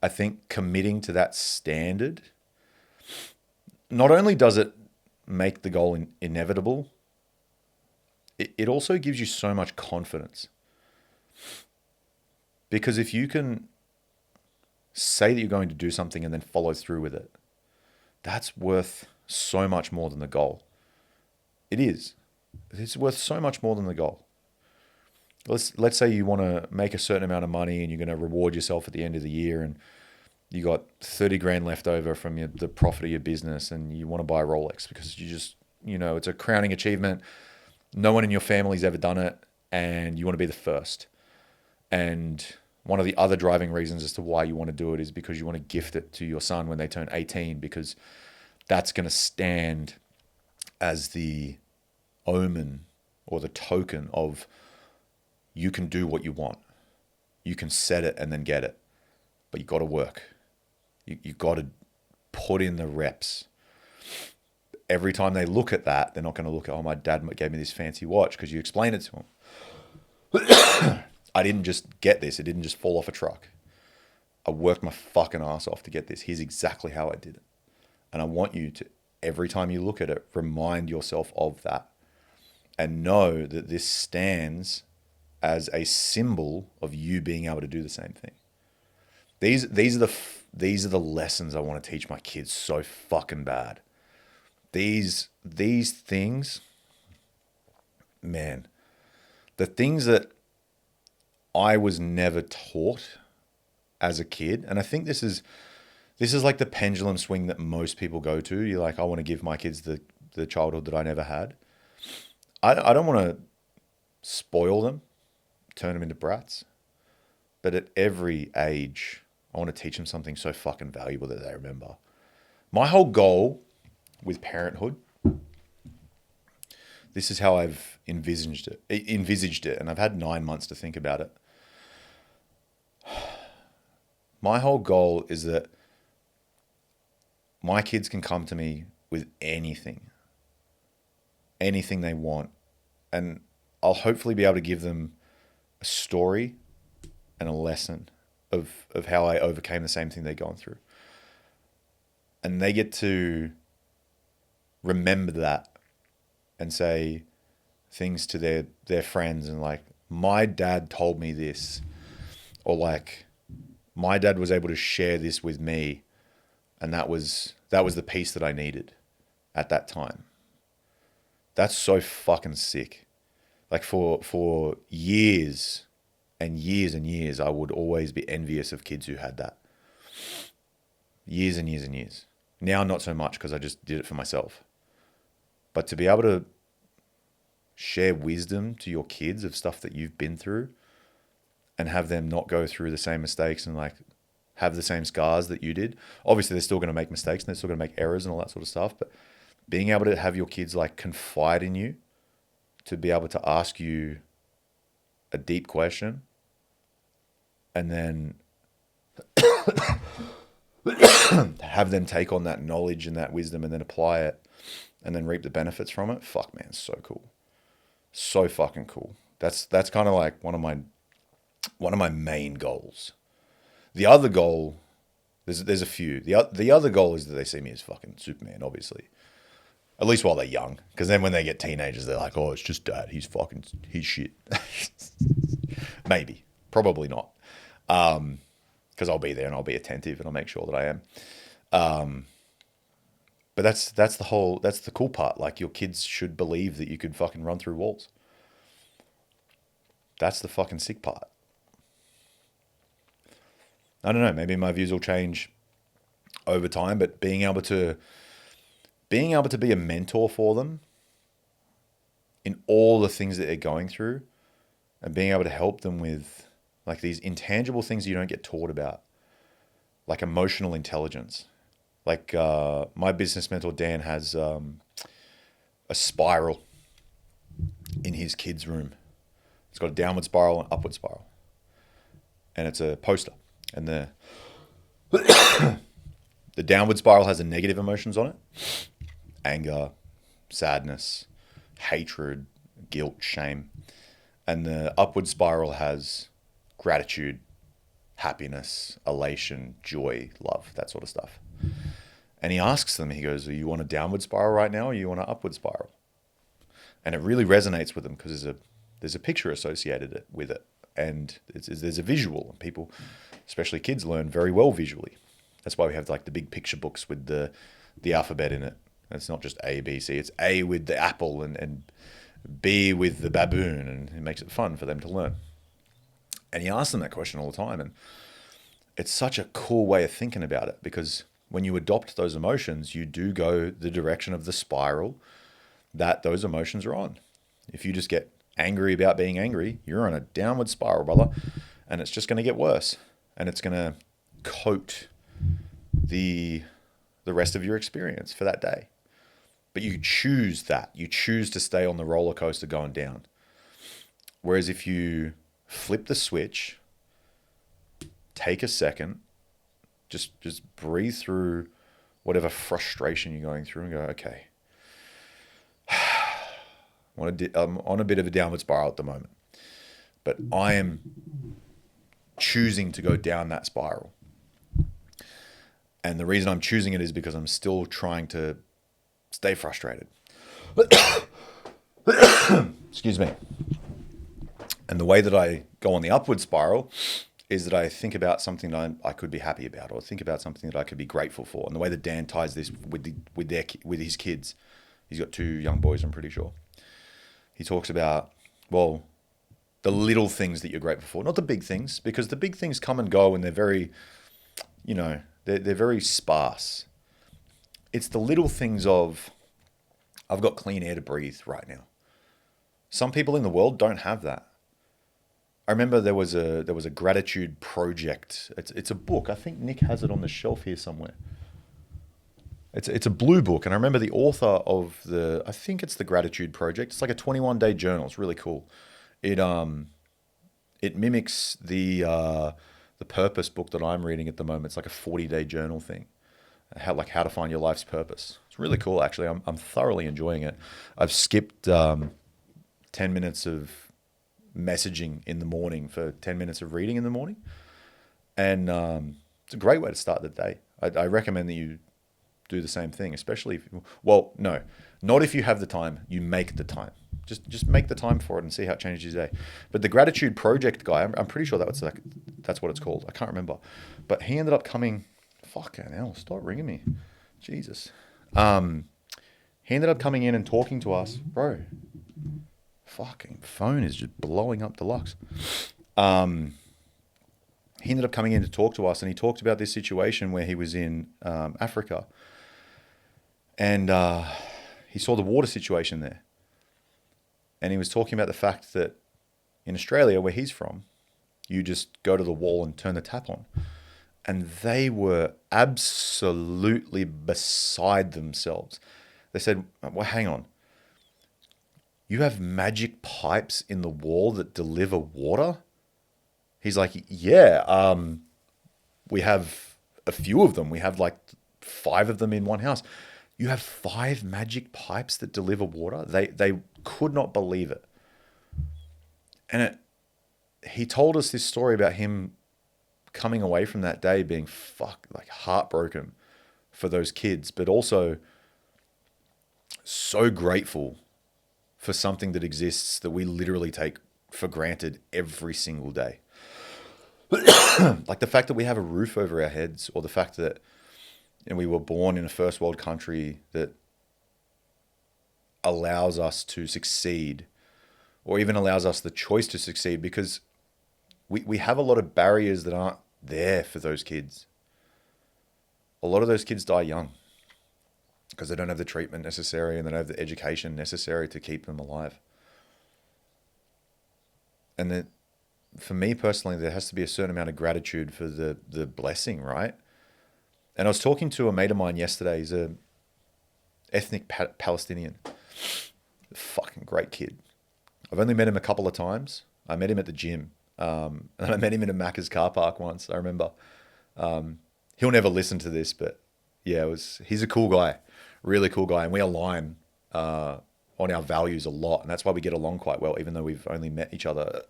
I think committing to that standard, not only does it make the goal inevitable, it also gives you so much confidence. Because if you can say that you're going to do something and then follow through with it, that's worth so much more than the goal. It is. It's worth so much more than the goal. Let's say you want to make a certain amount of money and you're going to reward yourself at the end of the year, and you got 30 grand left over from the profit of your business, and you want to buy a Rolex because you just, it's a crowning achievement. No one in your family's ever done it, and you want to be the first. And one of the other driving reasons as to why you want to do it is because you want to gift it to your son when they turn 18, because that's going to stand as the omen or the token of you can do what you want. You can set it and then get it. But you got to work. You got to put in the reps. Every time they look at that, they're not going to look at, oh, my dad gave me this fancy watch, because you explain it to them. I didn't just get this. It didn't just fall off a truck. I worked my fucking ass off to get this. Here's exactly how I did it. And I want you to, every time you look at it, remind yourself of that. And know that this stands as a symbol of you being able to do the same thing. These are the lessons I want to teach my kids so fucking bad. These things, man, the things that I was never taught as a kid, and I think this is like the pendulum swing that most people go to. You're like, I want to give my kids the childhood that I never had. I don't want to spoil them, turn them into brats, but at every age, I want to teach them something so fucking valuable that they remember. My whole goal with parenthood, this is how I've envisaged it, and I've had 9 months to think about it. My whole goal is that my kids can come to me with anything they want, and I'll hopefully be able to give them a story and a lesson of how I overcame the same thing they're going through. And they get to remember that and say things to their friends, and like, my dad told me this, or like, my dad was able to share this with me, and that was the piece that I needed at that time. That's so fucking sick. Like for years and years and years, I would always be envious of kids who had that. Years and years and years. Now, not so much, because I just did it for myself. But to be able to share wisdom to your kids of stuff that you've been through, and have them not go through the same mistakes and like have the same scars that you did. Obviously, they're still going to make mistakes and they're still going to make errors and all that sort of stuff. But being able to have your kids like confide in you, to be able to ask you a deep question, and then have them take on that knowledge and that wisdom and then apply it and then reap the benefits from it. Fuck, man, so cool. So fucking cool. That's kind of like one of my main goals. The other goal, there's a few. The other goal is that they see me as fucking Superman, obviously. At least while they're young. Because then when they get teenagers, they're like, oh, it's just dad. He's shit. Maybe. Probably not. Because I'll be there and I'll be attentive and I'll make sure that I am. But that's the cool part. Like, your kids should believe that you could fucking run through walls. That's the fucking sick part. I don't know, maybe my views will change over time, but being able to being able to be a mentor for them in all the things that they're going through, and being able to help them with like these intangible things you don't get taught about, like emotional intelligence. Like my business mentor, Dan, has a spiral in his kids' room. It's got a downward spiral and upward spiral. And it's a poster. And the downward spiral has the negative emotions on it. Anger, sadness, hatred, guilt, shame. And the upward spiral has gratitude, happiness, elation, joy, love, that sort of stuff. And he asks them, he goes, are you on a downward spiral right now, or are you on an upward spiral? And it really resonates with them because there's a picture associated with it. And there's a visual. And people, especially kids, learn very well visually. That's why we have like the big picture books with the alphabet in it. And it's not just A, B, C. It's A with the apple and B with the baboon. And it makes it fun for them to learn. And he asks them that question all the time. And it's such a cool way of thinking about it, because when you adopt those emotions, you do go the direction of the spiral that those emotions are on. If you just get angry about being angry, you're on a downward spiral, brother. And it's just going to get worse. And it's going to coat the rest of your experience for that day. But you choose that. You choose to stay on the roller coaster going down. Whereas if you flip the switch, take a second, just breathe through whatever frustration you're going through and go, okay, I'm on a bit of a downward spiral at the moment, but I am choosing to go down that spiral. And the reason I'm choosing it is because I'm still trying to stay frustrated. Excuse me. And the way that I go on the upward spiral is that I think about something that I could be happy about, or think about something that I could be grateful for. And the way that Dan ties this with his kids, he's got 2 young boys, I'm pretty sure. He talks about, well, the little things that you're grateful for, not the big things, because the big things come and go and they're very, they're very sparse. It's the little things of, I've got clean air to breathe right now. Some people in the world don't have that. I remember there was a gratitude project. It's a book. I think Nick has it on the shelf here somewhere. It's a blue book, and I remember the author of I think it's the Gratitude Project. It's like a 21-day journal. It's really cool. It mimics the purpose book that I'm reading at the moment. It's like a 40-day journal thing. How to find your life's purpose. It's really cool, actually. I'm thoroughly enjoying it. I've skipped 10 minutes of messaging in the morning for 10 minutes of reading in the morning. And it's a great way to start the day. I recommend that you do the same thing, especially not if you have the time. You make the time. Just make the time for it and see how it changes your day. But the Gratitude Project guy, I'm pretty sure that's what it's called. I can't remember. But he ended up coming... Fucking hell, stop ringing me. Jesus. He ended up coming in and talking to us. Bro, fucking phone is just blowing up deluxe. He ended up coming in to talk to us, and he talked about this situation where he was in Africa. And he saw the water situation there. And he was talking about the fact that in Australia, where he's from, you just go to the wall and turn the tap on. And they were absolutely beside themselves. They said, well, hang on. You have magic pipes in the wall that deliver water? He's like, yeah, we have a few of them. We have like 5 of them in one house. You have 5 magic pipes that deliver water? They could not believe it. And he told us this story about him coming away from that day being heartbroken for those kids, but also so grateful for something that exists that we literally take for granted every single day. Like the fact that we have a roof over our heads, or the fact that we were born in a first world country that allows us to succeed, or even allows us the choice to succeed, because we have a lot of barriers that aren't there for those kids. A lot of those kids die young. because they don't have the treatment necessary and they don't have the education necessary to keep them alive. And that, for me personally, there has to be a certain amount of gratitude for the blessing, right? And I was talking to a mate of mine yesterday. He's a ethnic Palestinian. Fucking great kid. I've only met him a couple of times. I met him at the gym. And I met him in a Macca's car park once, I remember. He'll never listen to this, but yeah, he's a cool guy. Really cool guy. And we align on our values a lot. And that's why we get along quite well, even though we've only met each other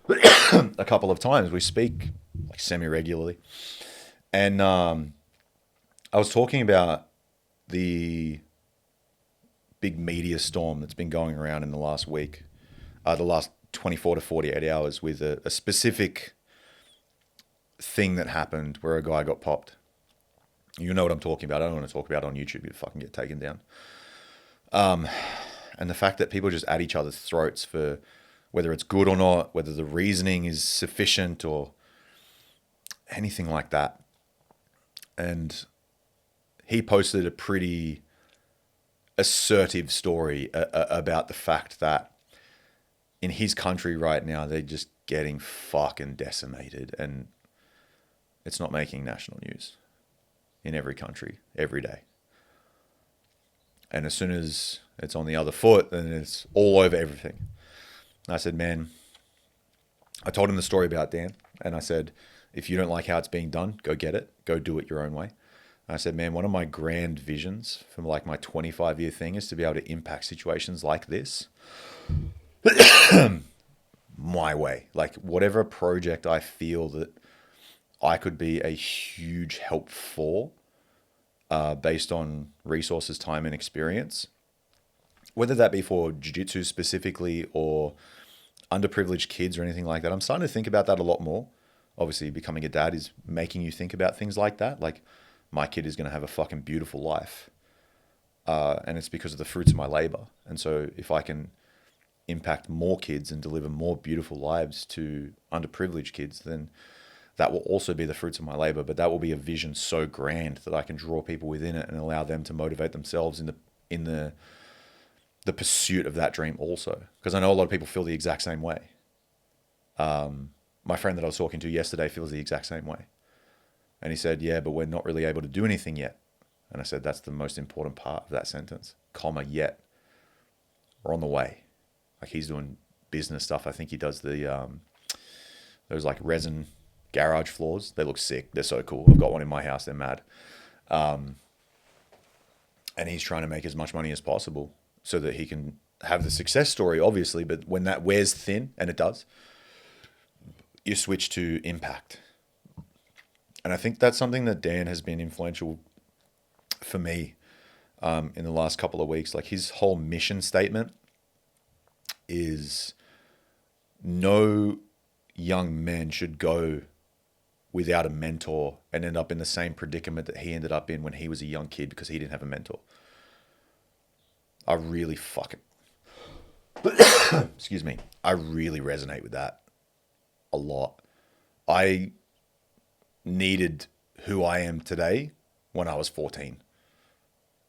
a couple of times. We speak like semi-regularly. And I was talking about the big media storm that's been going around in the last week, the last 24 to 48 hours, with a specific thing that happened where a guy got popped. You know what I'm talking about. I don't want to talk about it on YouTube. You'd fucking get taken down. And the fact that people just at each other's throats for whether it's good or not, whether the reasoning is sufficient or anything like that. And he posted a pretty assertive story about the fact that in his country right now, they're just getting fucking decimated, and it's not making national news in every country every day. And as soon as it's on the other foot, then it's all over everything. And I said, man, I told him the story about Dan, and I said, if you don't like how it's being done, go get it. Go do it your own way. And I said, man, one of my grand visions from like my 25-year thing is to be able to impact situations like this my way. Like whatever project I feel that I could be a huge help for, based on resources, time, and experience, whether that be for jiu-jitsu specifically or underprivileged kids or anything like that. I'm starting to think about that a lot more. Obviously, becoming a dad is making you think about things like that. Like, my kid is going to have a fucking beautiful life. And it's because of the fruits of my labor. And so if I can impact more kids and deliver more beautiful lives to underprivileged kids, then that will also be the fruits of my labor. But that will be a vision so grand that I can draw people within it and allow them to motivate themselves in the pursuit of that dream also. Because I know a lot of people feel the exact same way. My friend that I was talking to yesterday feels the exact same way. And he said, yeah, but we're not really able to do anything yet. And I said, that's the most important part of that sentence, comma, yet. We're on the way. Like, he's doing business stuff. I think he does those like resin garage floors. They look sick. They're so cool. I've got one in my house. They're mad. And he's trying to make as much money as possible so that he can have the success story, obviously. But when that wears thin, and it does, you switch to impact. And I think that's something that Dan has been influential for me in the last couple of weeks. Like, his whole mission statement is no young man should go without a mentor and end up in the same predicament that he ended up in when he was a young kid because he didn't have a mentor. I really excuse me. I really resonate with that a lot. I needed who I am today when I was 14.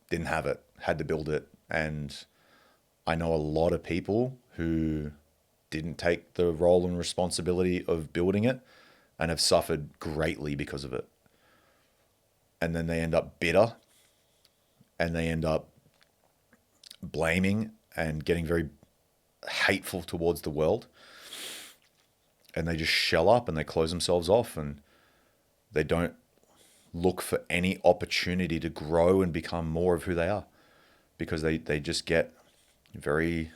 Didn't have it, had to build it. And I know a lot of people who didn't take the role and responsibility of building it and have suffered greatly because of it. And then they end up bitter and they end up blaming and getting very hateful towards the world. And they just shell up and they close themselves off and they don't look for any opportunity to grow and become more of who they are, because they just get very,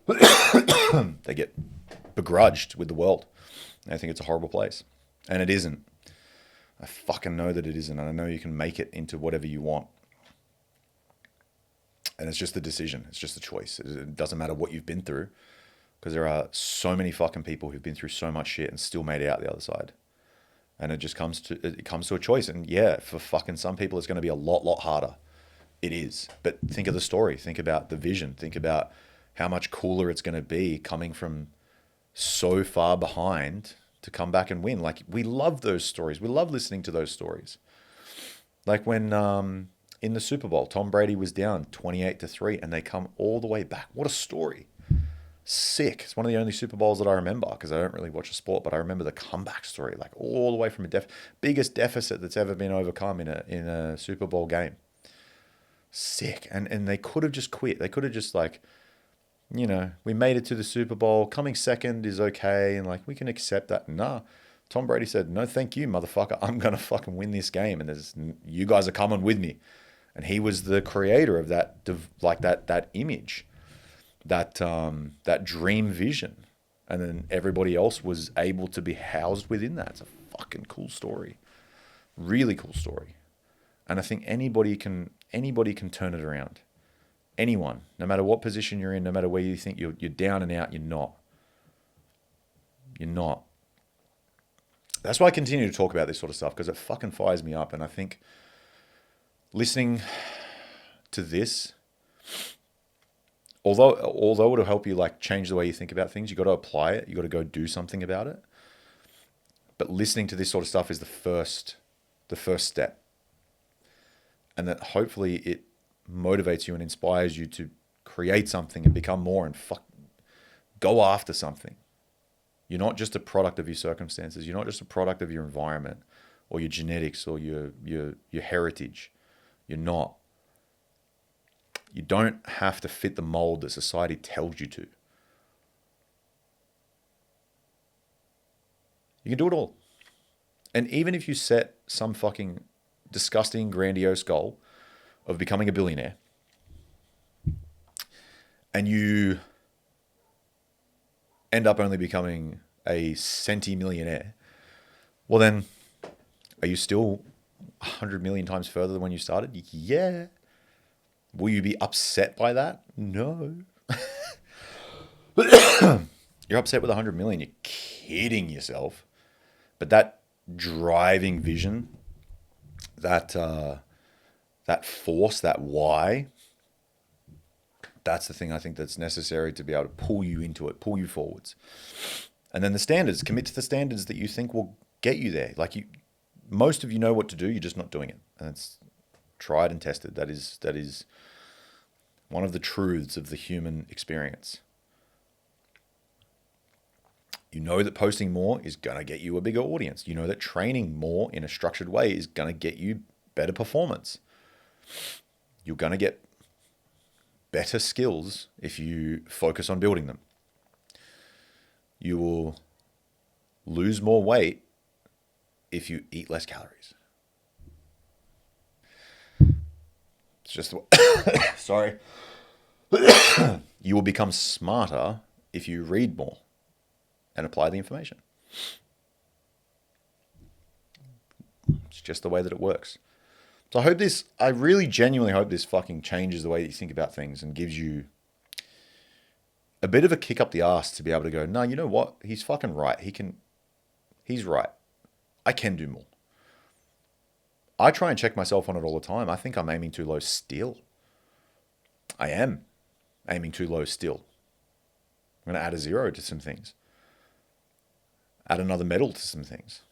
they get begrudged with the world. And I think it's a horrible place. And it isn't. I fucking know that it isn't. And I know you can make it into whatever you want. And it's just a decision. It's just a choice. It doesn't matter what you've been through, because there are so many fucking people who've been through so much shit and still made it out the other side. And it just comes to a choice. And yeah, for fucking some people, it's going to be a lot harder. It is. But think of the story. Think about the vision. Think about how much cooler it's going to be coming from so far behind to come back and win. Like, we love those stories. We love listening to those stories. Like when in the Super Bowl, Tom Brady was down 28-3, and they come all the way back. What a story. Sick. It's one of the only Super Bowls that I remember, because I don't really watch a sport, but I remember the comeback story, like all the way from a biggest deficit that's ever been overcome in a Super Bowl game. Sick. And they could have just quit. They could have just like, we made it to the Super Bowl. Coming second is okay, and like we can accept that. Nah. Tom Brady said, "No, thank you, motherfucker. I'm gonna fucking win this game, and you guys are coming with me." And he was the creator of that image, that dream vision, and then everybody else was able to be housed within that. It's a fucking cool story, really cool story, and I think anybody can turn it around. Anyone, no matter what position you're in, no matter where you think you're down and out, you're not. You're not. That's why I continue to talk about this sort of stuff, because it fucking fires me up. And I think listening to this, although it'll help you like change the way you think about things, you got to apply it. You got to go do something about it. But listening to this sort of stuff is the first step, and that hopefully it motivates you and inspires you to create something and become more and go after something. You're not just a product of your circumstances. You're not just a product of your environment or your genetics or your heritage. You're not. You don't have to fit the mold that society tells you to. You can do it all. And even if you set some fucking disgusting, grandiose goal of becoming a billionaire, and you end up only becoming a centimillionaire, well then, are you still 100 million times further than when you started? Yeah. Will you be upset by that? No. You're upset with 100 million. You're kidding yourself. But that driving vision, that force, that why, that's the thing I think that's necessary to be able to pull you into it, pull you forwards. And then the standards, commit to the standards that you think will get you there. Like most of you know what to do, you're just not doing it. And it's tried and tested. That is one of the truths of the human experience. You know that posting more is going to get you a bigger audience. You know that training more in a structured way is going to get you better performance. You're going to get better skills if you focus on building them. You will lose more weight if you eat less calories. It's just sorry. You will become smarter if you read more and apply the information. It's just the way that it works. So I really genuinely hope this fucking changes the way that you think about things and gives you a bit of a kick up the ass to be able to go, no, you know what? He's fucking right. He's right. I can do more. I try and check myself on it all the time. I think I'm aiming too low still. I am aiming too low still. I'm going to add a 0 to some things. Add another medal to some things.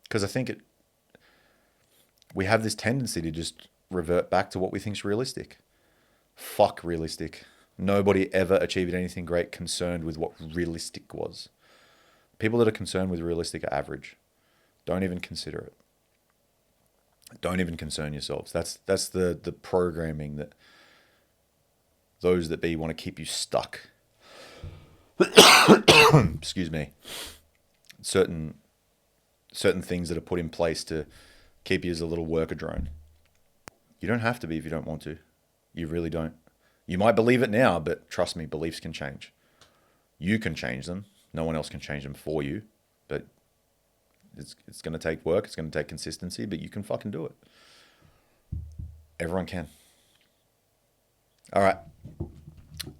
Because I think we have this tendency to just revert back to what we think is realistic. Fuck realistic. Nobody ever achieved anything great concerned with what realistic was. People that are concerned with realistic are average. Don't even consider it. Don't even concern yourselves. That's the programming that those that be want to keep you stuck. Excuse me. Certain things that are put in place to keep you as a little worker drone. You don't have to be if you don't want to. You really don't. You might believe it now, but trust me, beliefs can change. You can change them. No one else can change them for you. But it's going to take work. It's going to take consistency, but you can fucking do it. Everyone can. All right.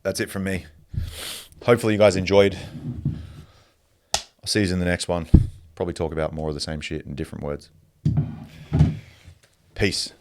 That's it from me. Hopefully you guys enjoyed. I'll see you in the next one. Probably talk about more of the same shit in different words. Peace.